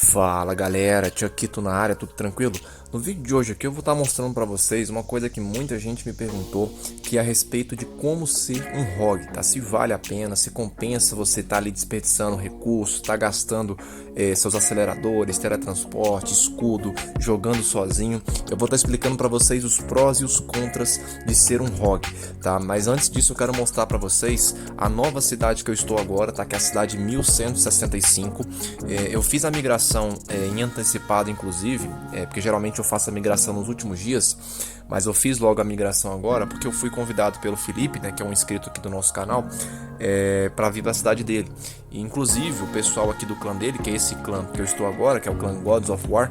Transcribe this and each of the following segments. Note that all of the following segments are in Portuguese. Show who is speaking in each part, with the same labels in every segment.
Speaker 1: Fala galera, Tiaquito na área, tudo tranquilo? No vídeo de hoje aqui eu vou estar mostrando para vocês uma coisa que muita gente me perguntou, que é a respeito de como ser um ROG, tá? Se vale a pena, se compensa você estar ali desperdiçando recursos, tá gastando seus aceleradores, teletransporte, escudo, jogando sozinho. Eu vou estar explicando para vocês os prós e os contras de ser um ROG, tá? Mas antes disso eu quero mostrar para vocês a nova cidade que eu estou agora, tá? Que é a cidade 1165. Eu fiz a migração em antecipado, inclusive, porque geralmente eu faço a migração nos últimos dias, mas eu fiz logo a migração agora porque eu fui convidado pelo Felipe, né, que é um inscrito aqui do nosso canal, para vir para a cidade dele. E, inclusive, o pessoal aqui do clã dele, que é esse clã que eu estou agora, que é o clã Gods of War,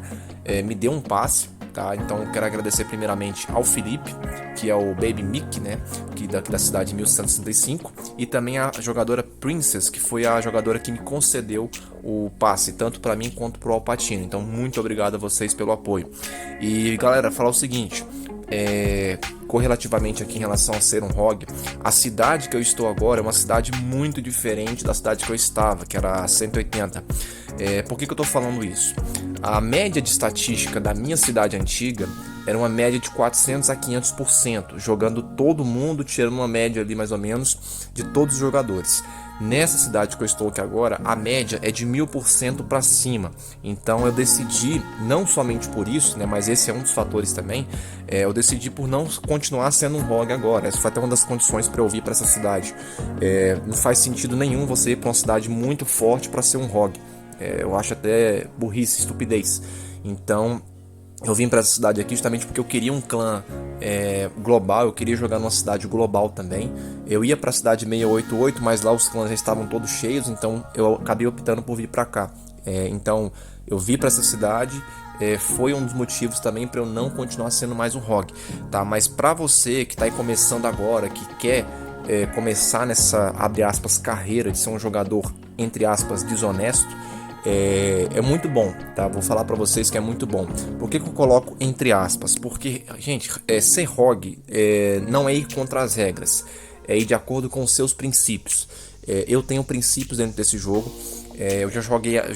Speaker 1: me deu um passe. Tá? Então eu quero agradecer primeiramente ao Felipe, que é o Baby Mick, né, que daqui da cidade de 1165, e também a jogadora Princess, que foi a jogadora que me concedeu o passe, tanto para mim quanto para o Alpatino. Então muito obrigado a vocês pelo apoio. E galera, falar o seguinte, correlativamente aqui em relação a ser um ROG, a cidade que eu estou agora é uma cidade muito diferente da cidade que eu estava, que era a 180. Por que eu estou falando isso? A média de estatística da minha cidade antiga era uma média de 400 a 500%, jogando todo mundo, tirando uma média ali mais ou menos de todos os jogadores. Nessa cidade que eu estou aqui agora, a média é de 1000% para cima. Então eu decidi, não somente por isso, né, mas esse é um dos fatores também, eu decidi por não continuar sendo um ROG agora. Essa foi até uma das condições para eu vir para essa cidade. Não faz sentido nenhum você ir para uma cidade muito forte para ser um ROG. Eu acho até burrice, estupidez. Então eu vim para essa cidade aqui justamente porque eu queria um clã global, eu queria jogar numa cidade global também. Eu ia para a cidade 688, mas lá os clãs já estavam todos cheios, então eu acabei optando por vir para cá. Então eu vim para essa cidade, foi um dos motivos também para eu não continuar sendo mais um ROG, tá? Mas para você que está aí começando agora, que quer começar nessa, abre aspas, carreira de ser um jogador, entre aspas, desonesto, é muito bom, tá? Vou falar pra vocês que é muito bom. Por que eu coloco entre aspas? Porque, gente, ser ROG não é ir contra as regras, é ir de acordo com os seus princípios. Eu tenho princípios dentro desse jogo. Eu já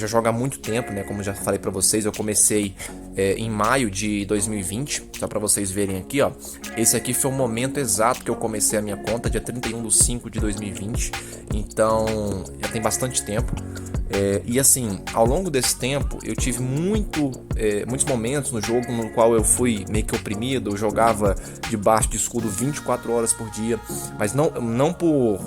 Speaker 1: jogo há muito tempo, né? Como eu já falei pra vocês, eu comecei em maio de 2020, só pra vocês verem aqui, ó. Esse aqui foi o momento exato que eu comecei a minha conta, dia 31/5/2020. Então, já tem bastante tempo. E assim, ao longo desse tempo, eu tive muitos momentos no jogo no qual eu fui meio que oprimido. Eu jogava debaixo de escudo 24 horas por dia, mas não por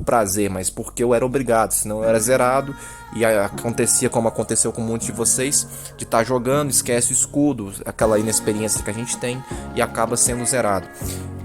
Speaker 1: prazer, mas porque eu era obrigado, senão eu era zerado. E acontecia como aconteceu com muitos de vocês, de estar jogando, esquece o escudo, aquela inexperiência que a gente tem, e acaba sendo zerado.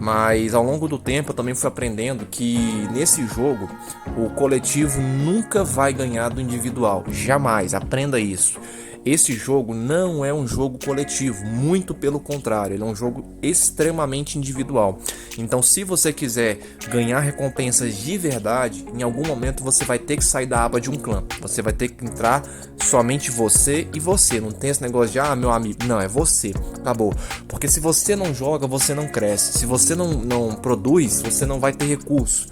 Speaker 1: Mas ao longo do tempo eu também fui aprendendo que nesse jogo o coletivo nunca vai ganhar do individual, jamais, aprenda isso. Esse jogo não é um jogo coletivo, muito pelo contrário, ele é um jogo extremamente individual. Então, se você quiser ganhar recompensas de verdade, em algum momento você vai ter que sair da aba de um clã. Você vai ter que entrar somente você e você. Não tem esse negócio de, meu amigo. Não, é você. Acabou. Porque se você não joga, você não cresce. Se você não produz, você não vai ter recurso.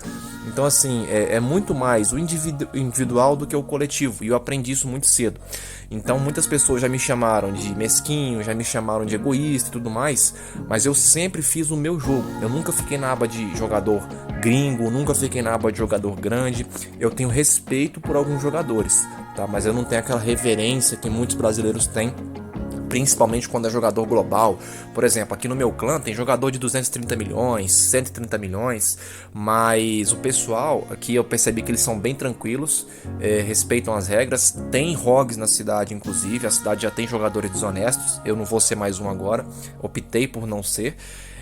Speaker 1: Então assim, é muito mais o individual do que o coletivo, e eu aprendi isso muito cedo. Então muitas pessoas já me chamaram de mesquinho, já me chamaram de egoísta e tudo mais, mas eu sempre fiz o meu jogo. Eu nunca fiquei na aba de jogador gringo, nunca fiquei na aba de jogador grande. Eu tenho respeito por alguns jogadores, tá? Mas eu não tenho aquela reverência que muitos brasileiros têm, principalmente quando é jogador global. Por exemplo, aqui no meu clã tem jogador de 230 milhões, 130 milhões, mas o pessoal aqui eu percebi que eles são bem tranquilos, respeitam as regras. Tem ROGs na cidade, inclusive, a cidade já tem jogadores desonestos, eu não vou ser mais um agora, optei por não ser.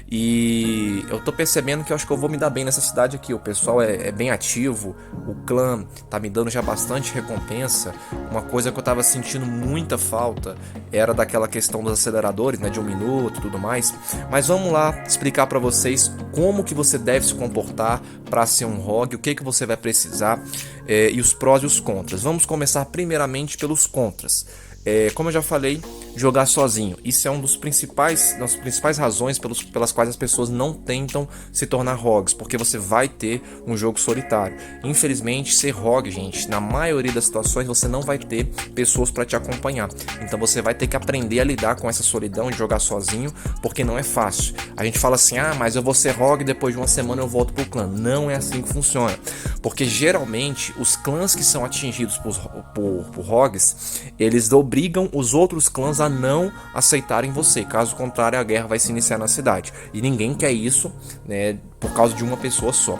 Speaker 1: E eu tô percebendo que eu acho que eu vou me dar bem nessa cidade aqui. O pessoal é bem ativo, o clã tá me dando já bastante recompensa. Uma coisa que eu tava sentindo muita falta era daquela questão dos aceleradores, né, de 1 minuto e tudo mais. Mas vamos lá explicar pra vocês como que você deve se comportar para ser um ROG, o que você vai precisar. e os prós e os contras. Vamos começar primeiramente pelos contras. Como eu já falei, jogar sozinho. Isso é das principais razões pelas quais as pessoas não tentam se tornar rogues, porque você vai ter um jogo solitário. Infelizmente, ser rogue, gente, na maioria das situações você não vai ter pessoas para te acompanhar. Então você vai ter que aprender a lidar com essa solidão de jogar sozinho, porque não é fácil. A gente fala assim, mas eu vou ser rogue, depois de uma semana eu volto pro clã. Não é assim que funciona, porque geralmente os clãs que são atingidos por rogues, eles obrigam os outros clãs a não aceitarem você. Caso contrário, a guerra vai se iniciar na cidade. E ninguém quer isso, né, por causa de uma pessoa só.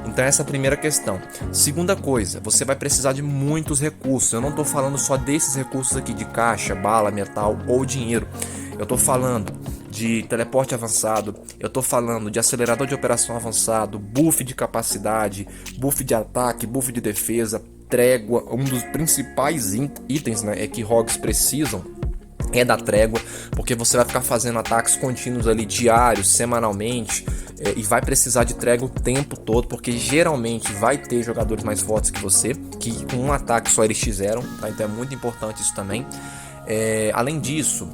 Speaker 1: Então essa é a primeira questão. Segunda coisa, você vai precisar de muitos recursos. Eu não estou falando só desses recursos aqui de caixa, bala, metal ou dinheiro. Eu estou falando de teleporte avançado, eu estou falando de acelerador de operação avançado, buff de capacidade, buff de ataque, buff de defesa, trégua. Um dos principais itens, né, que rogues precisam é da trégua, porque você vai ficar fazendo ataques contínuos ali diários, semanalmente, e vai precisar de trégua o tempo todo, porque geralmente vai ter jogadores mais fortes que você, que com um ataque só eles fizeram, tá? Então é muito importante isso também. Além disso,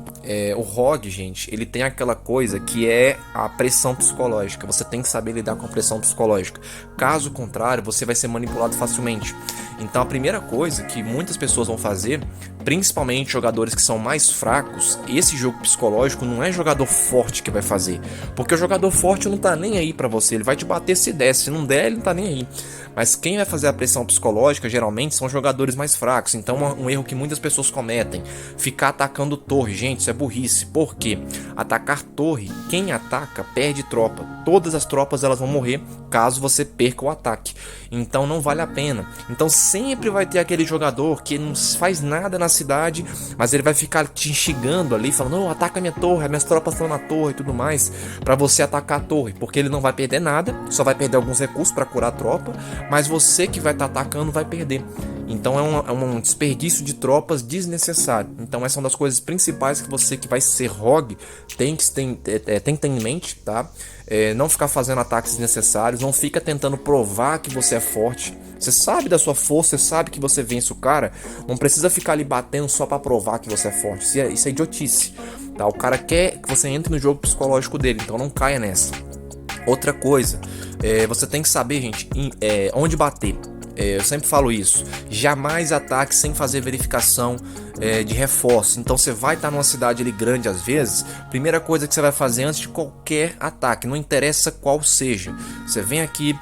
Speaker 1: o rogue, gente, ele tem aquela coisa que é a pressão psicológica. Você tem que saber lidar com a pressão psicológica. Caso contrário, você vai ser manipulado facilmente. Então a primeira coisa que muitas pessoas vão fazer, principalmente jogadores que são mais fracos, esse jogo psicológico não é jogador forte que vai fazer, porque o jogador forte não tá nem aí pra você, ele vai te bater se der, se não der ele não tá nem aí. Mas quem vai fazer a pressão psicológica geralmente são jogadores mais fracos. Então um erro que muitas pessoas cometem, ficar atacando torre. Gente, isso é burrice. Por quê? Atacar torre, quem ataca perde tropa. Todas as tropas elas vão morrer caso você perca o ataque. Então não vale a pena. Então sempre vai ter aquele jogador que não faz nada na cidade, mas ele vai ficar te instigando ali, falando, não, ataca minha torre, minhas tropas estão na torre e tudo mais, pra você atacar a torre, porque ele não vai perder nada, só vai perder alguns recursos pra curar a tropa, mas você que vai estar atacando vai perder. Então é um desperdício de tropas desnecessário. Então essa é uma das coisas principais que você que vai ser rogue tem que ter em mente, tá? Não ficar fazendo ataques desnecessários, não fica tentando provar que você é forte. Você sabe da sua força, você sabe que você vence o cara, não precisa ficar ali batendo só pra provar que você é forte. Isso é idiotice, tá? O cara quer que você entre no jogo psicológico dele, então não caia nessa. Outra coisa, você tem que saber, gente, onde bater. Eu sempre falo isso, jamais ataque sem fazer verificação de reforço. Então você vai estar numa cidade ali grande às vezes, primeira coisa que você vai fazer antes de qualquer ataque, não interessa qual seja, você vem aqui,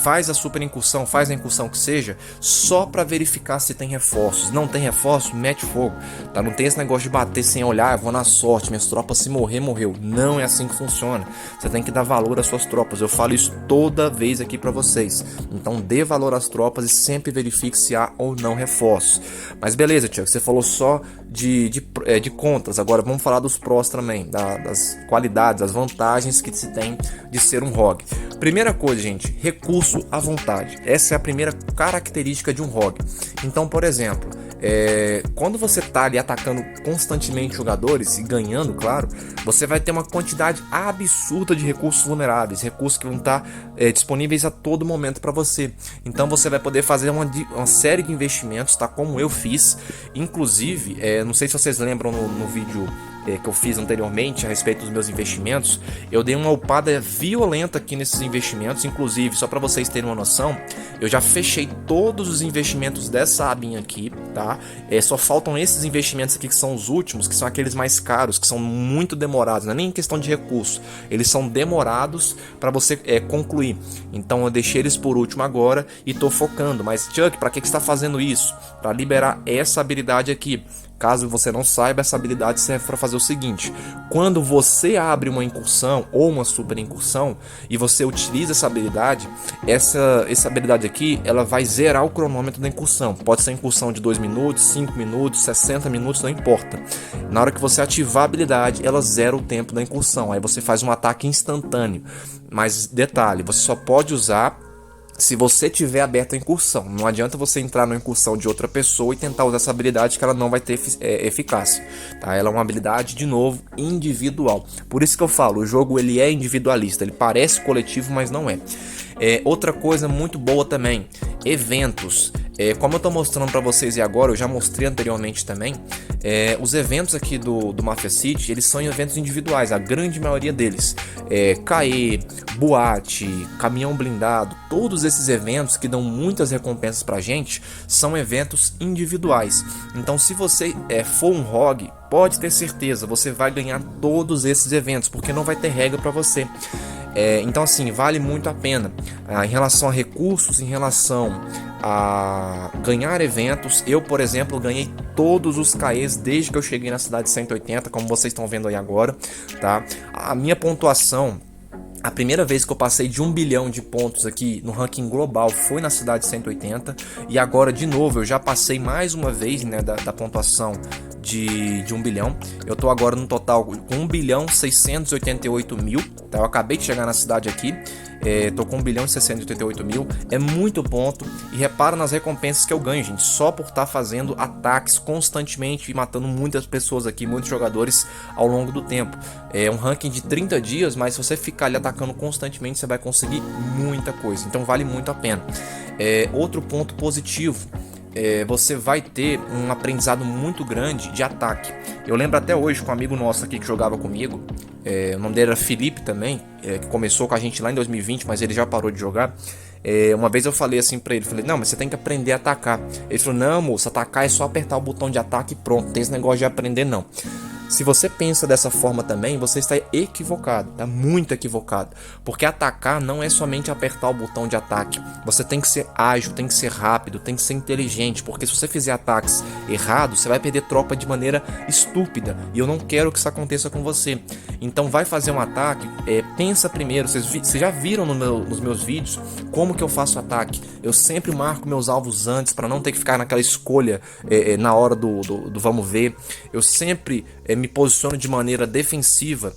Speaker 1: faz a super incursão, faz a incursão que seja, só para verificar se tem reforços. Não tem reforço, mete fogo, tá? Não tem esse negócio de bater sem olhar, eu vou na sorte, minhas tropas se morrer, morreu. Não é assim que funciona. Você tem que dar valor às suas tropas, eu falo isso toda vez aqui para vocês. Então dê valor às tropas e sempre verifique se há ou não reforços. Mas beleza, Thiago, você falou só de contras, agora vamos falar dos prós também, das qualidades, das vantagens que se tem de ser um rogue. Primeira coisa, gente, recurso à vontade. Essa é a primeira característica de um rogue. Então, por exemplo, quando você tá ali atacando constantemente jogadores e ganhando, claro, você vai ter uma quantidade absurda de recursos vulneráveis, recursos que vão estar disponíveis a todo momento para você. Então você vai poder fazer uma série de investimentos, tá? Como eu fiz, inclusive, não sei se vocês lembram no vídeo que eu fiz anteriormente a respeito dos meus investimentos, eu dei uma upada violenta aqui nesses investimentos. Inclusive, só para vocês terem uma noção, eu já fechei todos os investimentos dessa abinha aqui, tá? Só faltam esses investimentos aqui que são os últimos, que são aqueles mais caros, que são muito demorados, não é nem questão de recurso, eles são demorados para você concluir. Então eu deixei eles por último agora e tô focando. Mas Chuck, para que você está fazendo isso? Para liberar essa habilidade aqui. Caso você não saiba, essa habilidade serve para fazer o seguinte: quando você abre uma incursão ou uma super incursão e você utiliza essa habilidade aqui, ela vai zerar o cronômetro da incursão. Pode ser incursão de 2 minutos, 5 minutos, 60 minutos, não importa. Na hora que você ativar a habilidade, ela zera o tempo da incursão. Aí você faz um ataque instantâneo. Mas detalhe, você só pode usar se você tiver aberto a incursão. Não adianta você entrar na incursão de outra pessoa e tentar usar essa habilidade, que ela não vai ter eficácia, tá? Ela é uma habilidade, de novo, individual. Por isso que eu falo, o jogo ele é individualista, ele parece coletivo, mas não é. Outra coisa muito boa também, eventos. Como eu tô mostrando para vocês e agora, eu já mostrei anteriormente também, os eventos aqui do Mafia City, eles são eventos individuais, a grande maioria deles. CAE, boate, caminhão blindado, todos esses eventos que dão muitas recompensas pra gente, são eventos individuais. Então se você for um ROG, pode ter certeza, você vai ganhar todos esses eventos, porque não vai ter regra para você. Então assim, vale muito a pena. Em relação a recursos, em relação a ganhar eventos, eu, por exemplo, ganhei todos os CAEs desde que eu cheguei na cidade 180, como vocês estão vendo aí agora, tá? A minha pontuação, a primeira vez que eu passei de 1 bilhão de pontos aqui no ranking global foi na cidade 180, e agora de novo eu já passei mais uma vez, né, da pontuação de 1 bilhão. Eu tô agora no total com 1 bilhão 688 mil, tá? Eu acabei de chegar na cidade aqui, tô com 1 bilhão e 688 mil, é muito ponto. E repara nas recompensas que eu ganho, gente, só por estar fazendo ataques constantemente e matando muitas pessoas aqui, muitos jogadores ao longo do tempo. É um ranking de 30 dias, mas se você ficar ali atacando constantemente, você vai conseguir muita coisa, então vale muito a pena. Outro ponto positivo, você vai ter um aprendizado muito grande de ataque. Eu lembro até hoje com um amigo nosso aqui que jogava comigo, o nome dele era Felipe também, que começou com a gente lá em 2020, mas ele já parou de jogar. Uma vez eu falei assim pra ele, não, mas você tem que aprender a atacar. Ele falou, não, moço, atacar é só apertar o botão de ataque e pronto, não tem esse negócio de aprender não. Se você pensa dessa forma também, você está equivocado, tá muito equivocado, porque atacar não é somente apertar o botão de ataque. Você tem que ser ágil, tem que ser rápido, tem que ser inteligente, porque se você fizer ataques errados, você vai perder tropa de maneira estúpida, e eu não quero que isso aconteça com você. Então vai fazer um ataque, pensa primeiro. Vocês já viram nos meus vídeos como que eu faço ataque? Eu sempre marco meus alvos antes, para não ter que ficar naquela escolha na hora do vamos ver. Eu sempre me posiciono de maneira defensiva.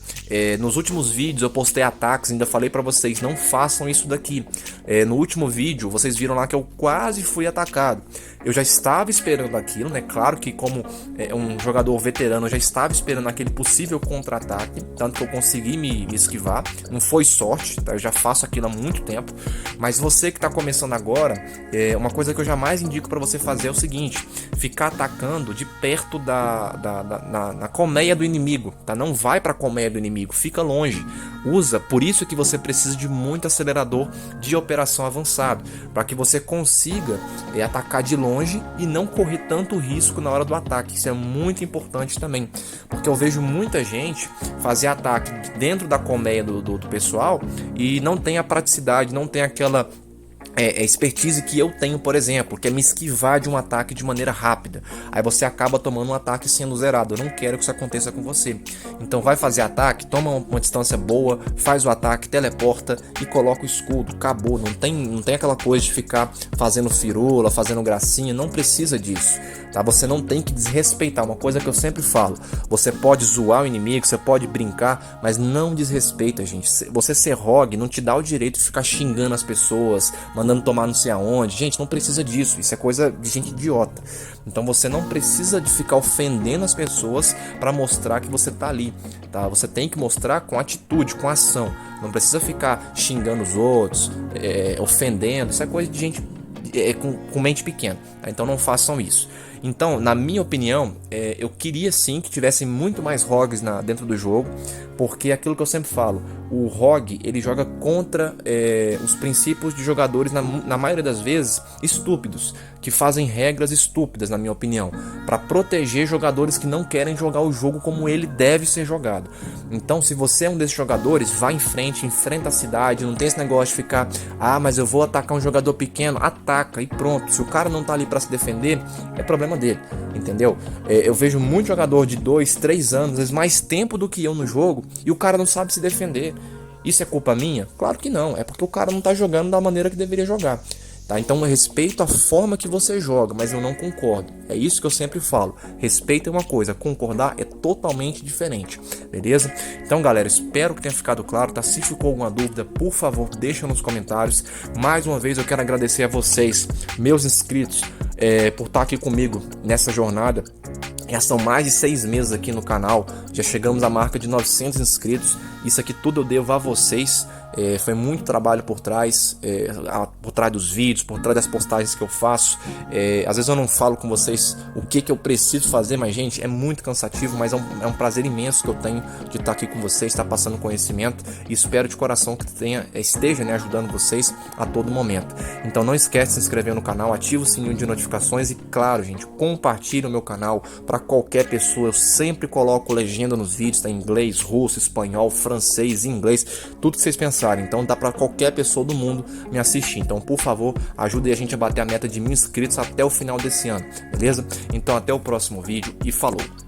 Speaker 1: Nos últimos vídeos eu postei ataques, ainda falei pra vocês, não façam isso daqui. No último vídeo vocês viram lá que eu quase fui atacado. Eu já estava esperando aquilo, né? Claro que como um jogador veterano eu já estava esperando aquele possível contra-ataque, tanto que eu consegui me esquivar. Não foi sorte, tá? Eu já faço aquilo há muito tempo. Mas você que está começando agora, uma coisa que eu jamais indico para você fazer é o seguinte: ficar atacando de perto na colmeia do inimigo, tá? Não vai para a colmeia do inimigo, fica longe. Por isso que você precisa de muito acelerador de operação avançado, para que você consiga atacar de longe e não correr tanto risco na hora do ataque. Isso é muito importante também, porque eu vejo muita gente fazer ataque dentro da colmeia do pessoal e não tem a praticidade, não tem aquela expertise que eu tenho, por exemplo, que é me esquivar de um ataque de maneira rápida. Aí você acaba tomando um ataque sendo zerado. Eu não quero que isso aconteça com você. Então vai fazer ataque, toma uma distância boa, faz o ataque, teleporta e coloca o escudo. Acabou. Não tem aquela coisa de ficar fazendo firula, fazendo gracinha. Não precisa disso, tá? Você não tem que desrespeitar. Uma coisa que eu sempre falo: você pode zoar o inimigo, você pode brincar, mas não desrespeita, gente. Você ser rogue não te dá o direito de ficar xingando as pessoas, mandando tomar não sei aonde. Gente, não precisa disso. Isso é coisa de gente idiota. Então você não precisa de ficar ofendendo as pessoas para mostrar que você tá ali, tá? Você tem que mostrar com atitude, com ação. Não precisa ficar xingando os outros, ofendendo. Isso é coisa de gente com mente pequena, tá? Então não façam isso. Então, na minha opinião, eu queria sim que tivessem muito mais rogues dentro do jogo, porque é aquilo que eu sempre falo: o rogue ele joga contra os princípios de jogadores, na maioria das vezes, estúpidos, que fazem regras estúpidas, na minha opinião, para proteger jogadores que não querem jogar o jogo como ele deve ser jogado. Então, se você é um desses jogadores, vá em frente, enfrenta a cidade, não tem esse negócio de ficar, mas eu vou atacar um jogador pequeno. Ataca e pronto. Se o cara não tá ali para se defender, é problema dele, entendeu? Eu vejo muito jogador de 2, 3 anos, às vezes mais tempo do que eu no jogo, e o cara não sabe se defender. Isso é culpa minha? Claro que não, é porque o cara não tá jogando da maneira que deveria jogar, tá? Então eu respeito a forma que você joga, mas eu não concordo. É isso que eu sempre falo: respeito é uma coisa, concordar é totalmente diferente, beleza? Então galera, espero que tenha ficado claro, tá? Se ficou alguma dúvida, por favor, deixa nos comentários. Mais uma vez eu quero agradecer a vocês, meus inscritos, por estar aqui comigo nessa jornada. Já são mais de 6 meses aqui no canal, já chegamos à marca de 900 inscritos. Isso aqui tudo eu devo a vocês, Foi muito trabalho por trás dos vídeos, por trás das postagens que eu faço. Às vezes eu não falo com vocês o que eu preciso fazer, mas gente, é muito cansativo, mas é um prazer imenso que eu tenho de estar aqui com vocês, estar passando conhecimento, e espero de coração que esteja, né, ajudando vocês a todo momento. Então não esquece de se inscrever no canal, ativa o sininho de notificações e, claro, gente, compartilhe o meu canal para qualquer pessoa. Eu sempre coloco legenda nos vídeos, tá em inglês, russo, espanhol, francês, inglês, tudo que vocês pensarem. Então dá para qualquer pessoa do mundo me assistir. Então, por favor, ajude a gente a bater a meta de 1000 inscritos até o final desse ano, beleza? Então até o próximo vídeo e falou!